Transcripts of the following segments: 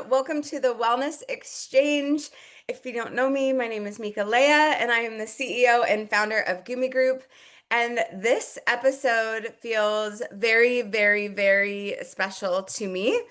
Welcome to the Wellness Exchange. If you don't know me, my name is Mika Leah, and I am the CEO and founder of Goomi Group. And this episode feels very, very, very special to me.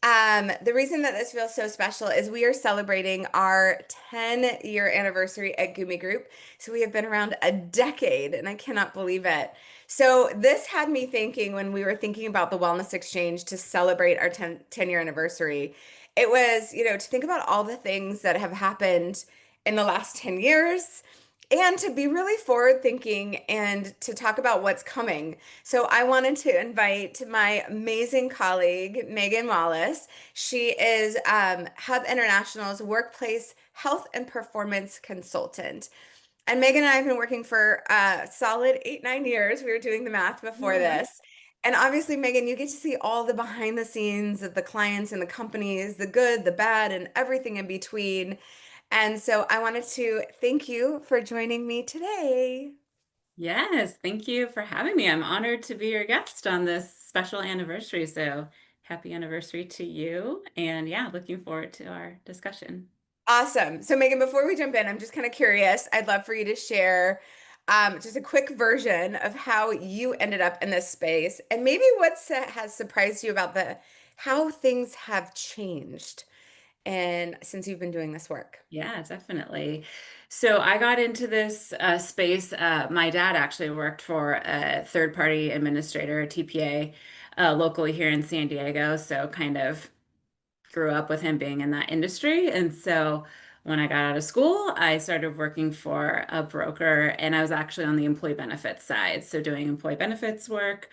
The reason that this feels so special is we are celebrating our 10-year anniversary at Goomi Group. So we have been around a decade, and I cannot believe it. So this had me thinking when we were thinking about the Wellness Exchange to celebrate our 10-year anniversary. It was, to think about all the things that have happened in the last 10 years and to be really forward thinking and to talk about what's coming. So I wanted to invite my amazing colleague, Megan Wallace. She is Hub International's workplace health and performance consultant. And Megan and I have been working for a solid 8, 9 years. We were doing the math before Yeah. this. And obviously, Megan, you get to see all the behind the scenes of the clients and the companies, the good, the bad, and everything in between. And so I wanted to thank you for joining me today. Yes, thank you for having me. I'm honored to be your guest on this special anniversary. So happy anniversary to you. And yeah, looking forward to our discussion. Awesome. So, Megan, before we jump in, I'm just kind of curious. I'd love for you to share just a quick version of how you ended up in this space and maybe has surprised you about the how things have changed and since you've been doing this work. Yeah, definitely. So I got into this space. My dad actually worked for a third-party administrator, a TPA, locally here in San Diego. So kind of grew up with him being in that industry. And so when I got out of school, I started working for a broker and I was actually on the employee benefits side. So doing employee benefits work.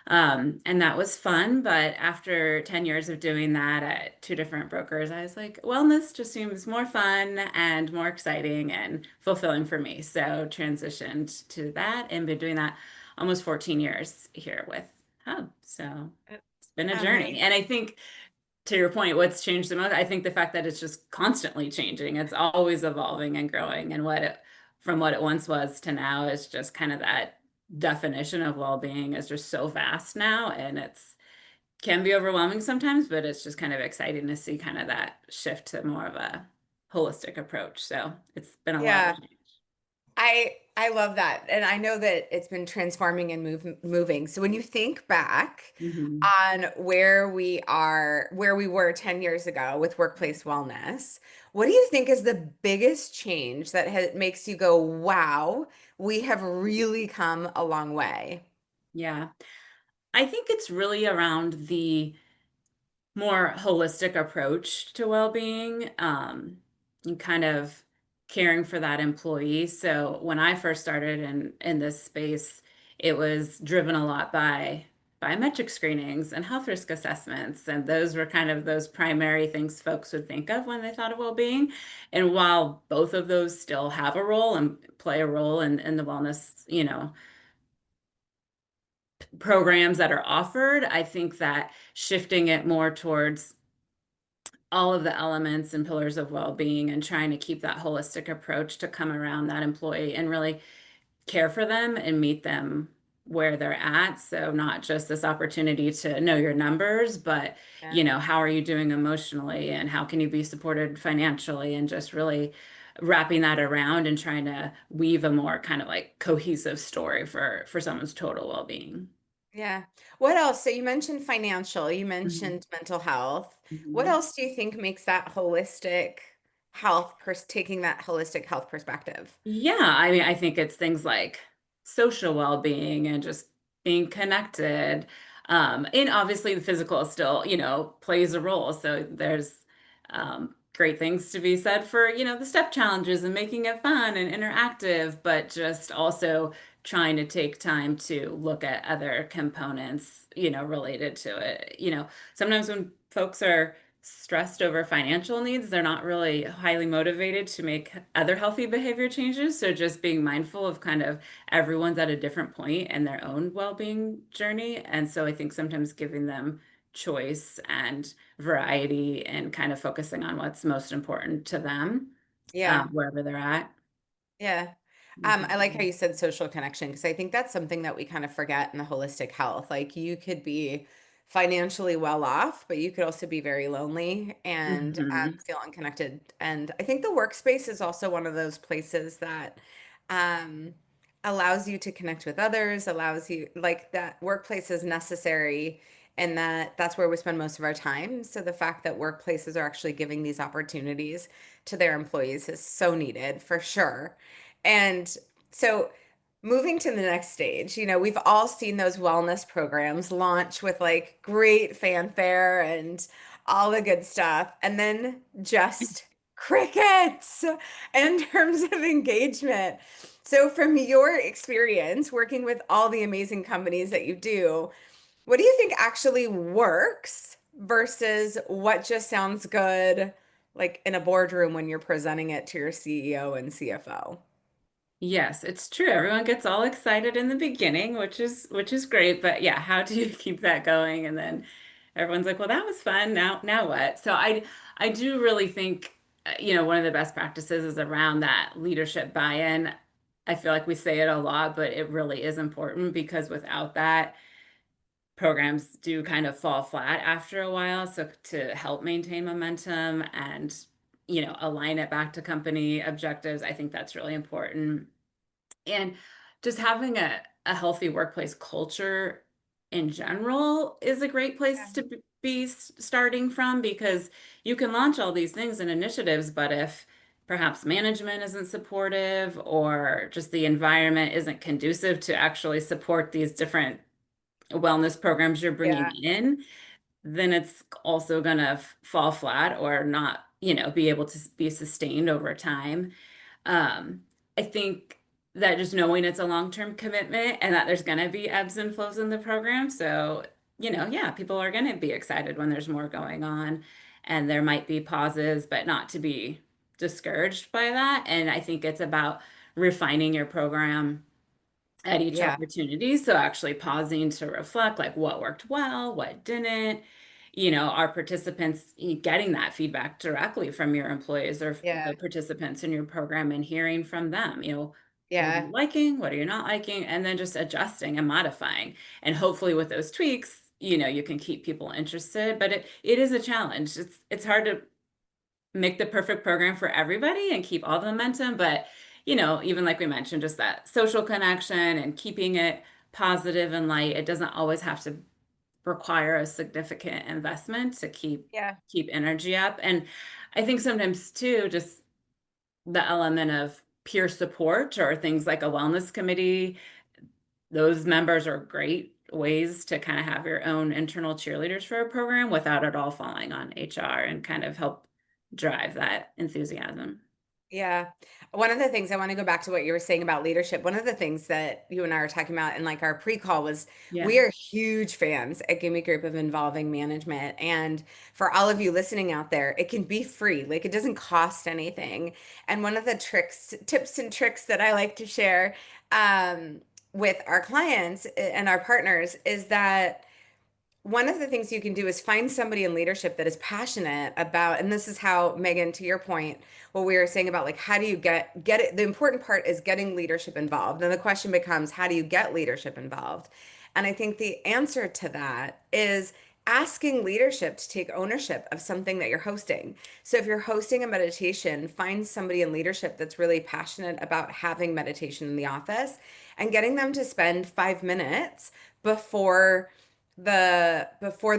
And that was fun. But after 10 years of doing that at two different brokers, I was like, wellness just seems more fun and more exciting and fulfilling for me. So transitioned to that and been doing that almost 14 years here with Hub. So it's been a journey. Amazing. And I think to your point, what's changed the most? I think the fact that it's just constantly changing. It's always evolving and growing. And from what it once was to now is just kind of that definition of well-being is just so vast now. And it's can be overwhelming sometimes, but it's just kind of exciting to see kind of that shift to more of a holistic approach. So it's been a lot of Yeah. change. I love that. And I know that it's been transforming and moving. So when you think back Mhm. on where we were 10 years ago with workplace wellness, what do you think is the biggest change that makes you go, wow, we have really come a long way? Yeah. I think it's really around the more holistic approach to well-being, and kind of caring for that employee. So when I first started in this space, it was driven a lot by biometric screenings and health risk assessments, and those were kind of those primary things folks would think of when they thought of well-being. And while both of those still have a role and play a role in the wellness, programs that are offered, I think that shifting it more towards all of the elements and pillars of well-being and trying to keep that holistic approach to come around that employee and really care for them and meet them where they're at. So not just this opportunity to know your numbers, but Yeah. how are you doing emotionally and how can you be supported financially and just really wrapping that around and trying to weave a more kind of like cohesive story for someone's total well-being. Yeah. What else? So you mentioned financial, you Mhm. mentioned mental health. What Mhm. else do you think makes that taking that holistic health perspective? Yeah, I mean, I think it's things like social well-being and just being connected. And obviously the physical still, plays a role. So there's great things to be said for, the step challenges and making it fun and interactive, but just also trying to take time to look at other components, related to it. Sometimes when folks are stressed over financial needs, they're not really highly motivated to make other healthy behavior changes. So just being mindful of kind of everyone's at a different point in their own well-being journey. And so I think sometimes giving them choice and variety and kind of focusing on what's most important to them, Yeah. wherever they're at. Yeah. I like how you said social connection because I think that's something that we kind of forget in the holistic health. Like you could be financially well off, but you could also be very lonely and Hmm. feel unconnected. And I think the workspace is also one of those places that um, allows you to connect with others, allows you, like, that workplace is necessary and that's where we spend most of our time. So the fact that workplaces are actually giving these opportunities to their employees is so needed for sure. And so moving to the next stage, we've all seen those wellness programs launch with like great fanfare and all the good stuff, and then just crickets in terms of engagement. So, from your experience working with all the amazing companies that you do, what do you think actually works versus what just sounds good, like in a boardroom when you're presenting it to your CEO and CFO? Yes, it's true. Everyone gets all excited in the beginning, which is great. But yeah, how do you keep that going? And then everyone's like, "Well, that was fun. Now what?" So I do really think one of the best practices is around that leadership buy-in. I feel like we say it a lot, but it really is important because without that, programs do kind of fall flat after a while. So to help maintain momentum and align it back to company objectives, I think that's really important. And just having a healthy workplace culture in general is a great place to be starting from, because you can launch all these things and initiatives, but if perhaps management isn't supportive or just the environment isn't conducive to actually support these different wellness programs you're bringing Yeah, in, then it's also going to fall flat or not, be able to be sustained over time. Um, I think that just knowing it's a long-term commitment and that there's going to be ebbs and flows in the program. So, yeah, people are going to be excited when there's more going on, and there might be pauses, but not to be discouraged by that. And I think it's about refining your program at each yeah, opportunity. So actually pausing to reflect, like what worked well, what didn't. Are participants getting that feedback directly from your employees or yeah, the participants in your program and hearing from them? What are yeah, you liking? What are you not liking? And then just adjusting and modifying. And hopefully with those tweaks, you can keep people interested. But it is a challenge. It's hard to make the perfect program for everybody and keep all the momentum. But, even like we mentioned, just that social connection and keeping it positive and light, it doesn't always have to require a significant investment to yeah, keep energy up. And I think sometimes too, just the element of peer support or things like a wellness committee, those members are great ways to kind of have your own internal cheerleaders for a program without it all falling on HR and kind of help drive that enthusiasm. yeah. One of the things I want to go back to what you were saying about leadership. One of the things that you and I were talking about in like our pre-call was Yeah. we are huge fans at Goomi Group of involving management. And for all of you listening out there, it can be free. Like it doesn't cost anything. And one of the tips and tricks that I like to share with our clients and our partners is that one of the things you can do is find somebody in leadership that is passionate about, and this is how, Megan, to your point, what we were saying about like how do you get it, the important part is getting leadership involved, and the question becomes how do you get leadership involved. And I think the answer to that is asking leadership to take ownership of something that you're hosting. So if you're hosting a meditation, find somebody in leadership that's really passionate about having meditation in the office and getting them to spend 5 minutes before the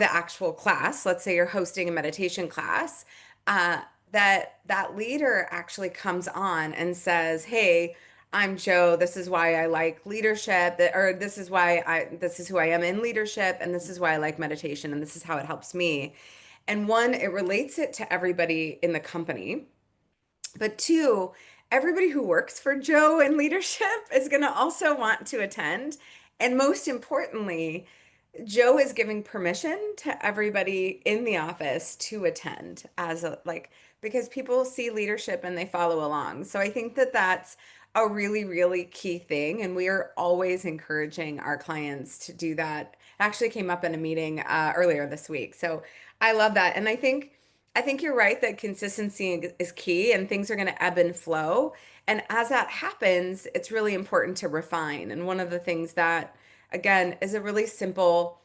actual class. Let's say you're hosting a meditation class, uh, that leader actually comes on and says, hey, I'm Joe, this is why I like leadership, or this is who I am in leadership, and this is why I like meditation, and this is how it helps me. And one, it relates it to everybody in the company, but two, everybody who works for Joe in leadership is going to also want to attend. And most importantly, Joe is giving permission to everybody in the office to attend as a like because people see leadership and they follow along. So I think that that's a really, really key thing. And we are always encouraging our clients to do that. It actually came up in a meeting earlier this week. So I love that. And I think you're right that consistency is key and things are going to ebb and flow. And as that happens, it's really important to refine. And one of the things that, again, is a really simple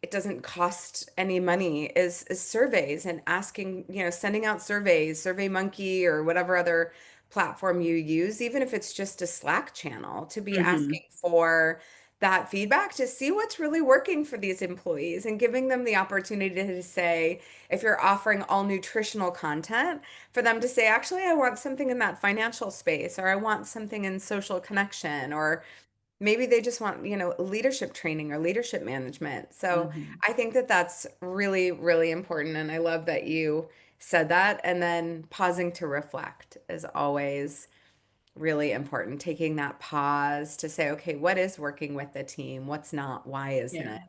it doesn't cost any money is surveys and asking, sending out surveys, Survey Monkey or whatever other platform you use, even if it's just a Slack channel, to be Hmm. asking for that feedback to see what's really working for these employees and giving them the opportunity to say, if you're offering all nutritional content, for them to say, actually, I want something in that financial space, or I want something in social connection, or maybe they just want, leadership training or leadership management. So Hmm. I think that that's really, really important. And I love that you said that. And then pausing to reflect is always really important. Taking that pause to say, okay, what is working with the team? What's not? Why isn't Yeah, it?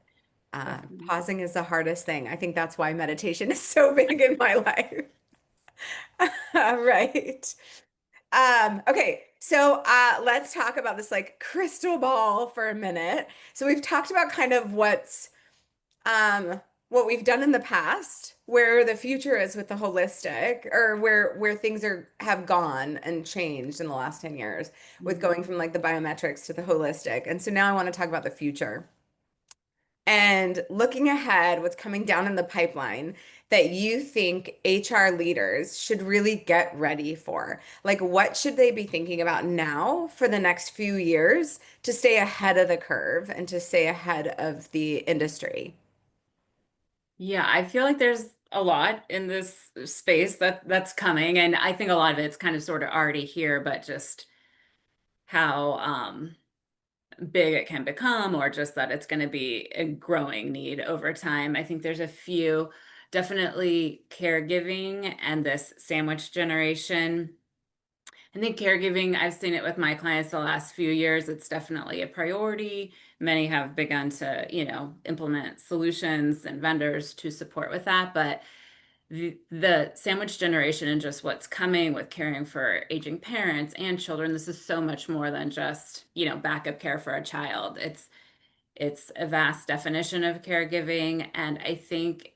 definitely. Pausing is the hardest thing. I think that's why meditation is so big in my life. Right. Okay, so let's talk about this like crystal ball for a minute. So we've talked about kind of what we've done in the past, where the future is with the holistic, or where things have gone and changed in the last 10 years with Mhm. going from like the biometrics to the holistic. And so now I want to talk about the future. And looking ahead, what's coming down in the pipeline that you think HR leaders should really get ready for? Like, what should they be thinking about now for the next few years to stay ahead of the curve and to stay ahead of the industry? Yeah, I feel like there's a lot in this space that's coming, and I think a lot of it's kind of sort of already here, but just how big it can become, or just that it's going to be a growing need over time. I think there's a few, definitely caregiving and this sandwich generation. I think caregiving, I've seen it with my clients the last few years. It's definitely a priority. Many have begun to, implement solutions and vendors to support with that. But the sandwich generation and just what's coming with caring for aging parents and children, this is so much more than just, backup care for a child. It's a vast definition of caregiving, and I think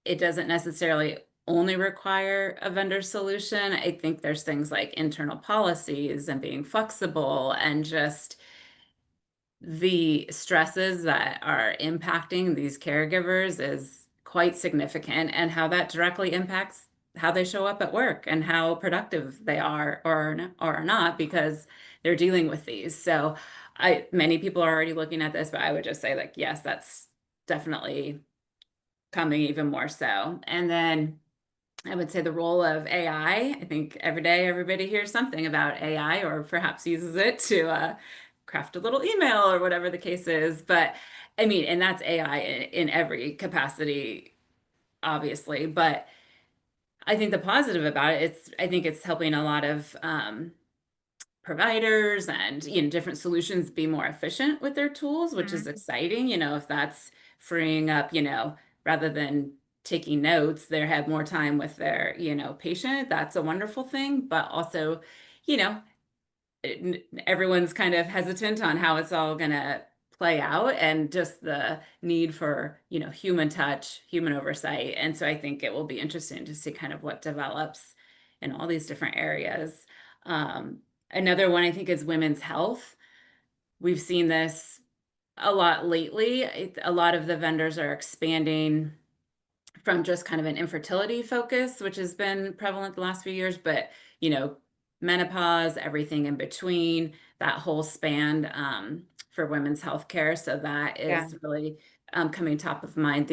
it doesn't necessarily only require a vendor solution. I think there's things like internal policies and being flexible and just the stresses that are impacting these caregivers is quite significant, and how that directly impacts how they show up at work and how productive they are or are not, because they're dealing with these. So many people are already looking at this, but I would just say like, yes, that's definitely coming even more so. And then I would say the role of AI. I think every day everybody hears something about AI or perhaps uses it to craft a little email or whatever the case is. But I mean, and that's AI in every capacity, obviously. But I think the positive about it, I think it's helping a lot of providers and different solutions be more efficient with their tools, which is Mhm. exciting. If that's freeing up, rather than taking notes, they have more time with their patient. That's a wonderful thing. But also, you know everyone's kind of hesitant on how it's all going to play out, and just the need for human touch, human oversight. And so I think it will be interesting to see kind of what develops in all these different areas. um, Another one I think is women's health. We've seen this a lot lately. A lot of the vendors are expanding from just kind of an infertility focus, which has been prevalent the last few years, but you know, menopause, everything in between, that whole span, for women's healthcare. So that Yeah, is really coming top of mind.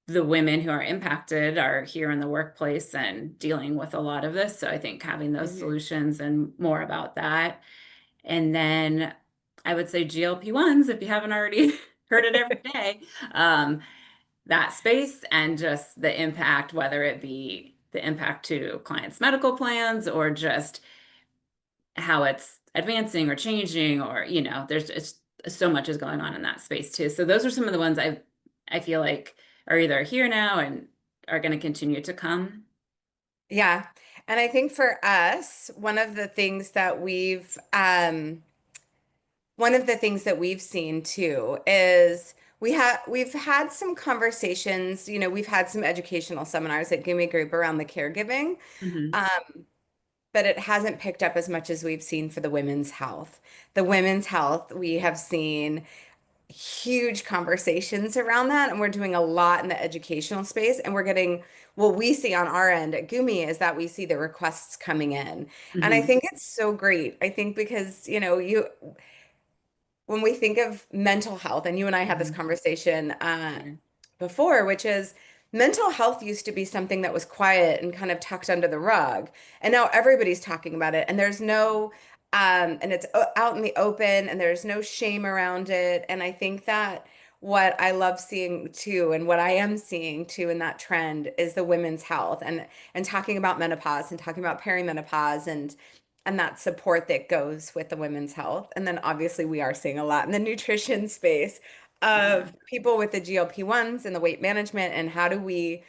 The women who are impacted are here in the workplace and dealing with a lot of this. So I think having those mhm. solutions and more about that. And then I would say GLP-1s, if you haven't already heard it every day. That space and just the impact, whether it be the impact to clients' medical plans or just how it's advancing or changing, or there's just so much is going on in that space too. So those are some of the ones I feel like are either here now and are going to continue to come. Yeah. And I think for us, one of the things that we've seen too is we've had some conversations, we've had some educational seminars at Goomi Group around the caregiving, Hmm. um, but it hasn't picked up as much as we've seen for the women's health. The women's health, we have seen huge conversations around that, and we're doing a lot in the educational space, and we're getting what we see on our end at Goomi is that we see the requests coming in. And I Hmm. think it's so great. I think because, you when we think of mental health, and you and I had this Hmm. conversation Yeah. before, which is mental health used to be something that was quiet and kind of tucked under the rug. And now everybody's talking about it, and there's no, and it's out in the open, and there's no shame around it. And I think that what I love seeing too, and what I am seeing too in that trend is the women's health and talking about menopause and talking about perimenopause and that support that goes with the women's health. And then obviously we are seeing a lot in the nutrition space Yeah. of people with the GLP-1s and the weight management and how do we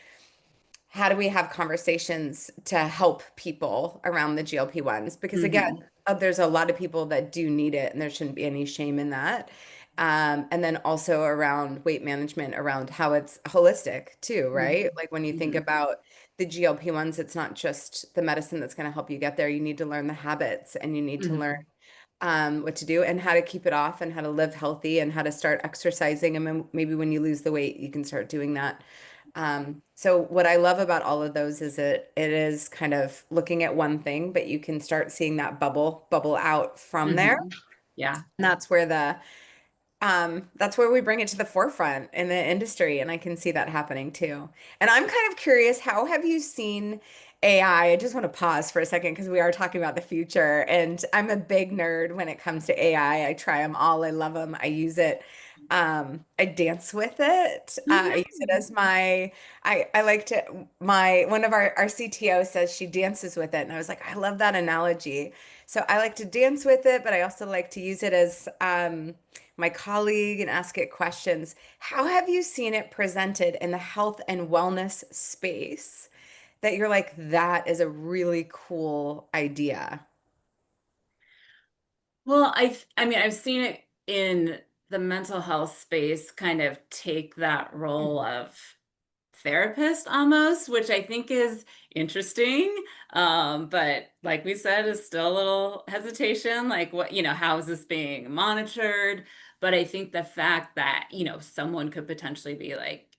have conversations to help people around the GLP-1s? Because again, Hmm. there's a lot of people that do need it, and there shouldn't be any shame in that. And then also around weight management, around how it's holistic too, right? Like when you think Hmm. about the GLP-1s, it's not just the medicine that's going to help you get there. You need to learn the habits, and you need to learn Hmm. what to do and how to keep it off and how to live healthy and how to start exercising. And maybe when you lose the weight, you can start doing that. So what I love about all of those is it is kind of looking at one thing, but you can start seeing that bubble out from there. Hmm. Yeah. And that's where we bring it to the forefront in the industry, and I can see that happening too. And I'm kind of curious, how have you seen AI? I just want to pause for a second because we are talking about the future, and I'm a big nerd when it comes to AI. I try them all. I love them. I use it. I dance with it. I use it as my, I like to, my, one of our CTO says she dances with it. And I was like, I love that analogy. So I like to dance with it, but I also like to use it as, my colleague and ask it questions. How have you seen it presented in the health and wellness space that you're like, that is a really cool idea? Well, I mean, I've seen it in the mental health space kind of take that role of therapist almost, which I think is interesting. But like we said, is still a little hesitation, like what, how is this being monitored? But I think the fact that, someone could potentially be like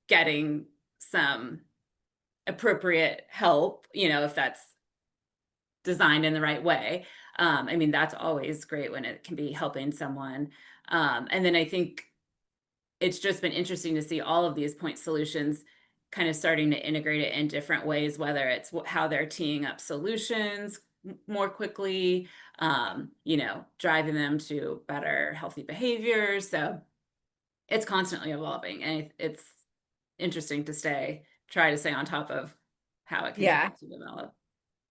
getting some appropriate help, if that's designed in the right way. I mean, that's always great when it can be helping someone. And then I think it's just been interesting to see all of these point solutions kind of starting to integrate it in different ways, whether it's how they're teeing up solutions more quickly, driving them to better healthy behaviors. So it's constantly evolving, and it's interesting to try to stay on top of how it Yeah. continues to develop.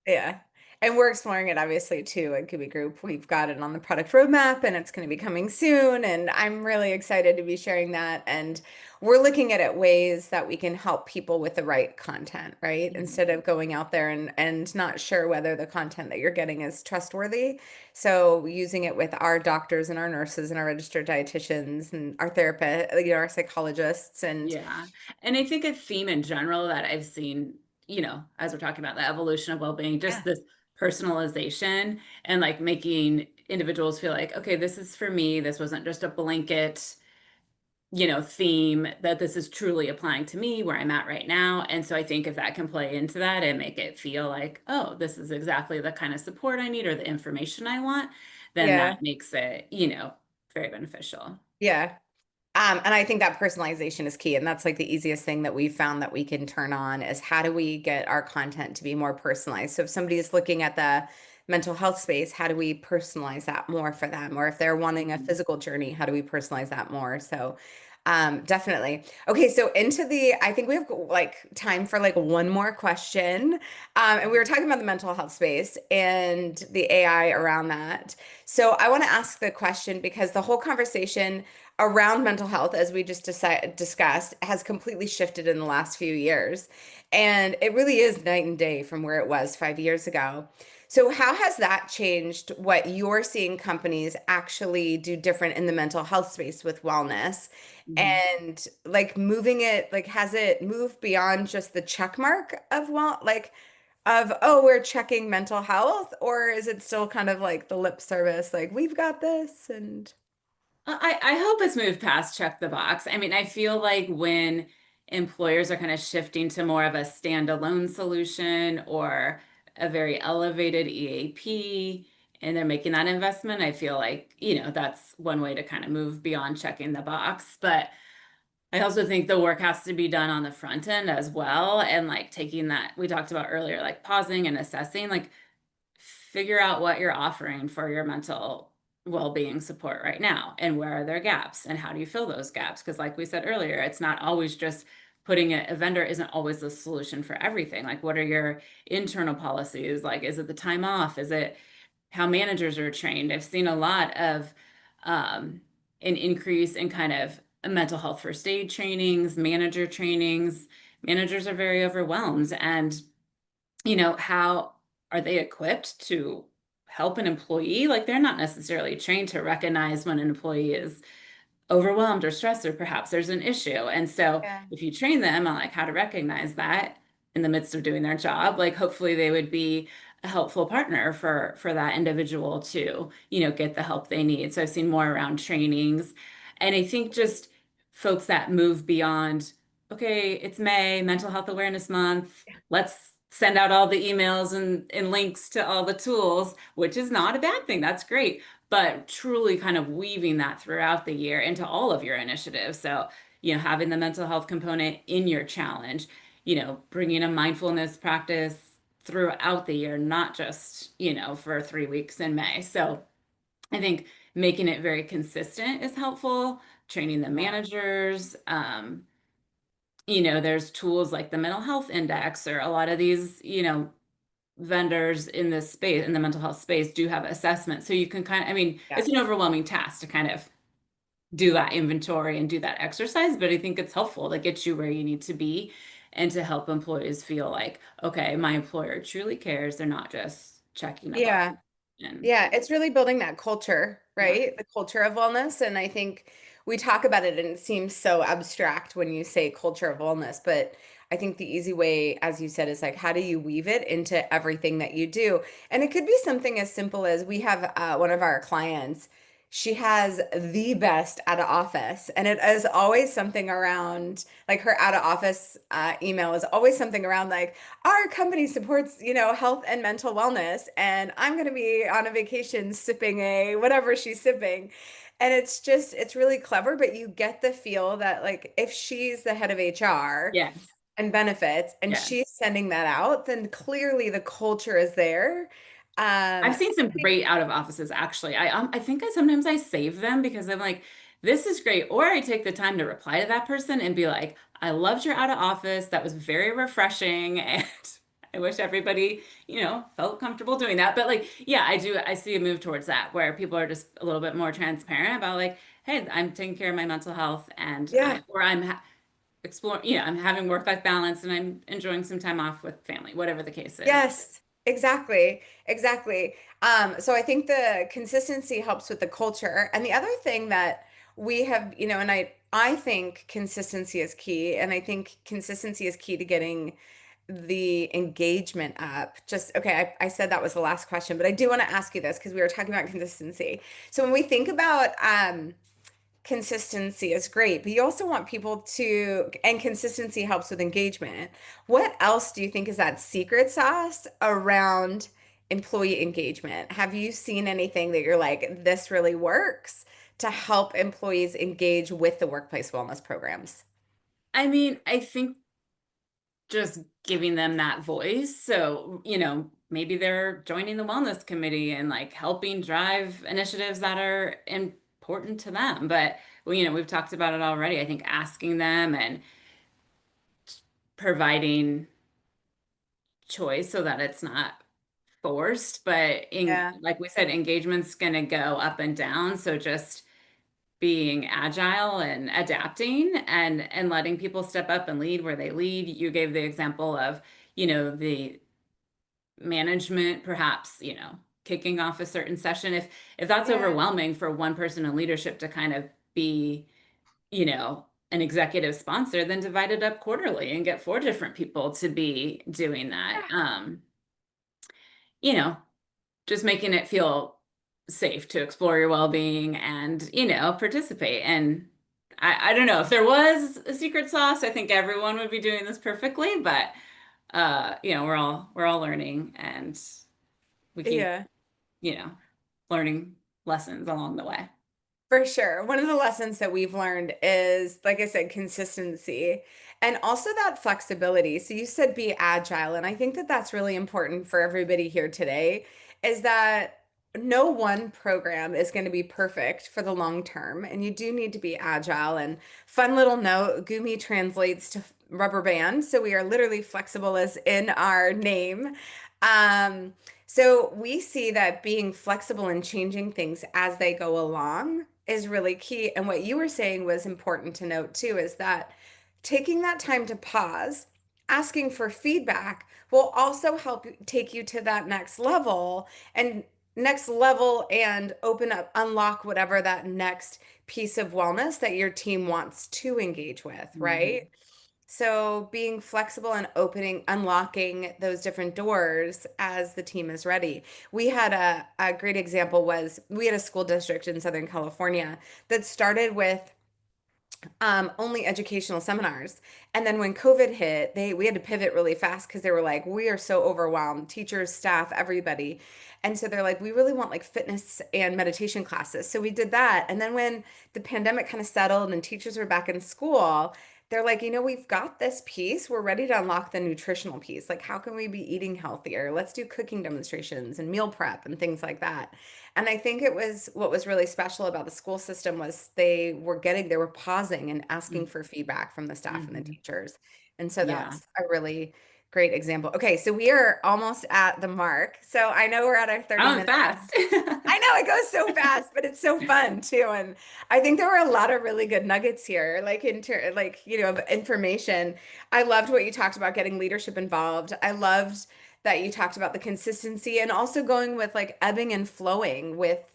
Yeah. And we're exploring it obviously too at Goomi Group. We've got it on the product roadmap and it's going to be coming soon. And I'm really excited to be sharing that. And we're looking at it ways that we can help people with the right content, right? Mhm. Instead of going out there and not sure whether the content that you're getting is trustworthy. So using it with our doctors and our nurses and our registered dietitians and our therapists, our psychologists and Yeah. And I think a theme in general that I've seen, as we're talking about the evolution of well-being, just yeah, this personalization and like making individuals feel like, okay, this is for me. This wasn't just a blanket, theme that this is truly applying to me where I'm at right now. And so I think if that can play into that and make it feel like, oh, this is exactly the kind of support I need or the information I want, then that yeah, makes it, very beneficial. yeah. And I think that personalization is key. And that's like the easiest thing that we've found that we can turn on is how do we get our content to be more personalized? So if somebody is looking at the mental health space, how do we personalize that more for them? Or if they're wanting a Mhm. physical journey, how do we personalize that more? So definitely. Okay, so I think we have like time for like one more question. And we were talking about the mental health space and the AI around that. So I want to ask the question because the whole conversation around mental health, as we just discussed, has completely shifted in the last few years. And it really is night and day from where it was 5 years ago. So, how has that changed what you're seeing companies actually do different in the mental health space with wellness? Mhm. And like moving it, like, has it moved beyond just the check mark of oh, we're checking mental health, or is it still kind of like the lip service, like, we've got this? And I hope it's moved past check the box. I mean, I feel like when employers are kind of shifting to more of a standalone solution or a very elevated EAP and they're making that investment, I feel like, that's one way to kind of move beyond checking the box. But I also think the work has to be done on the front end as well. And like taking that we talked about earlier, like pausing and assessing, like figure out what you're offering for your mental well-being support right now and where are there gaps and how do you fill those gaps, because like we said earlier, it's not always just putting it, a vendor isn't always the solution for everything. Like what are your internal policies, like is it the time off, is it how managers are trained? I've seen a lot of an increase in kind of mental health first aid trainings, manager trainings. Managers are very overwhelmed, and how are they equipped to help an employee? Like they're not necessarily trained to recognize when an employee is overwhelmed or stressed, or perhaps there's an issue. And so Yeah. if you train them on like how to recognize that in the midst of doing their job, like hopefully they would be a helpful partner for that individual to, get the help they need. So I've seen more around trainings. And I think just folks that move beyond, okay, it's May, Mental Health Awareness Month. Let's send out all the emails and links to all the tools, which is not a bad thing. That's great, but truly kind of weaving that throughout the year into all of your initiatives. So, having the mental health component in your challenge, bringing a mindfulness practice throughout the year, not just, for 3 weeks in May. So I think making it very consistent is helpful, training the Yeah. managers. There's tools like the mental health index or a lot of these, vendors in this space, in the mental health space, do have assessments. So you can kind of, I mean, Yeah. it's an overwhelming task to kind of do that inventory and do that exercise, but I think it's helpful to get you where you need to be and to help employees feel like, okay, my employer truly cares. They're not just checking a box. Yeah. And Yeah, it's really building that culture, yeah, right? The culture of wellness. And I think we talk about it and it seems so abstract when you say culture of wellness. But I think the easy way, as you said, is like, how do you weave it into everything that you do? And it could be something as simple as we have one of our clients. She has the best out of office, and it is always something around like her out of office email is always something around like, our company supports, health and mental wellness, and I'm going to be on a vacation sipping a whatever she's sipping. And it's really clever, but you get the feel that like if she's the head of HR yes, and benefits and yes. she's sending that out, then clearly the culture is there. I've So seen some great out of offices actually. I think I sometimes I save them because I'm like, this is great. Or I take the time to reply to that person and be like, I loved your out of office. That was very refreshing. And I wish everybody, felt comfortable doing that. But like, yeah, I do. I see a move towards that where people are just a little bit more transparent about like, hey, I'm taking care of my mental health and yeah. or I'm exploring, I'm having work-life balance and I'm enjoying some time off with family, whatever the case is. Yes, exactly. Exactly. So I think the consistency helps with the culture. And the other thing that we have, and I think consistency is key. And I think consistency is key to getting the engagement up. Just okay, I said that was the last question, but I do want to ask you this because we were talking about consistency. So when we think about consistency is great, but you also want people to, and consistency helps with engagement. What else do you think is that secret sauce around employee engagement? Have you seen anything that you're like, this really works to help employees engage with the workplace wellness programs? I mean, I think just giving them that voice. So, maybe they're joining the wellness committee and like helping drive initiatives that are important to them. But, well, we've talked about it already. I think asking them and providing choice so that it's not forced. But Yeah. like we said, engagement's going to go up and down. So just being agile and adapting and letting people step up and lead where they lead. You gave the example of, the management perhaps, kicking off a certain session. If that's Yeah. overwhelming for one person in leadership to kind of be, an executive sponsor, then divide it up quarterly and get 4 different people to be doing that. You know, just making it feel safe to explore your well-being and, participate. And I don't know if there was a secret sauce, I think everyone would be doing this perfectly, but we're all learning and we keep, Yeah. you know, learning lessons along the way. For sure. One of the lessons that we've learned is, like I said, consistency and also that flexibility. So you said be agile, and I think that that's really important for everybody here today, is that no one program is going to be perfect for the long term, and you do need to be agile. And fun little note, Gumi translates to rubber band, so we are literally flexible as in our name. Um, so we see that being flexible and changing things as they go along is really key. And what you were saying was important to note too, is that taking that time to pause, asking for feedback will also help take you to that next level and open up, unlock whatever that next piece of wellness that your team wants to engage with, right? Mhm. So being flexible and opening, unlocking those different doors as the team is ready. We had a great example was we had a school district in Southern California that started with only educational seminars. And then when COVID hit, we had to pivot really fast because they were like, we are so overwhelmed, teachers, staff, everybody. And so they're like, we really want like fitness and meditation classes. So we did that. And then when the pandemic kind of settled and teachers were back in school, they're like, we've got this piece. We're ready to unlock the nutritional piece. Like, how can we be eating healthier? Let's do cooking demonstrations and meal prep and things like that. And I think it was what was really special about the school system was they were pausing and asking for feedback from the staff and the Mhm. teachers. And so Yeah. that's a really great example. Okay, so we are almost at the mark. So I know we're at our 30 That was minutes. fast. I know it goes so fast, but it's so fun too. And I think there were a lot of really good nuggets here, of information. I loved what you talked about getting leadership involved. I loved that you talked about the consistency and also going with like ebbing and flowing with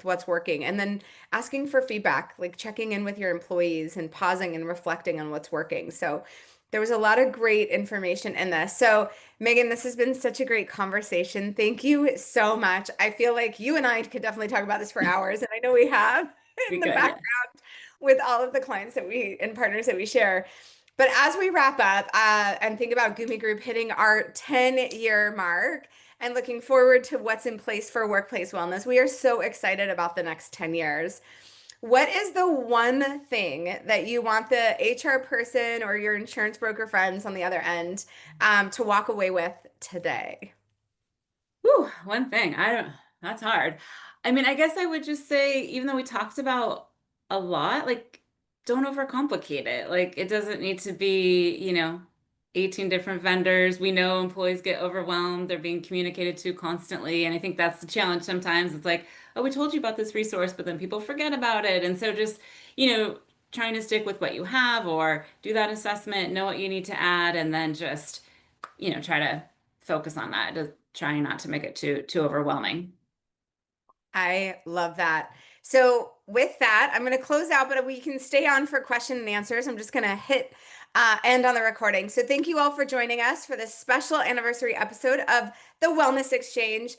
what's working, and then asking for feedback, like checking in with your employees and pausing and reflecting on what's working. So there was a lot of great information in this. So Megan, this has been such a great conversation. Thank you so much. I feel like you and I could definitely talk about this for hours, and I know we have We in the could, yes. background with all of the clients that we and partners that we share. But as we wrap up and think about Goomi Group hitting our 10-year mark and looking forward to what's in place for workplace wellness, we are so excited about the next 10 years. What is the one thing that you want the HR person or your insurance broker friends on the other end to walk away with today? Whew, one thing. That's hard. I mean, I guess I would just say, even though we talked about a lot, like, don't overcomplicate it. Like, it doesn't need to be, 18 different vendors. We know employees get overwhelmed. They're being communicated to constantly. And I think that's the challenge sometimes. It's like, oh, we told you about this resource, but then people forget about it. And so just, you know, trying to stick with what you have or do that assessment, know what you need to add, and then just try to focus on that, just trying not to make it too overwhelming. I love that. So with that, I'm going to close out, but we can stay on for question and answers. I'm just going to hit end on the recording. So thank you all for joining us for this special anniversary episode of the Wellness Exchange.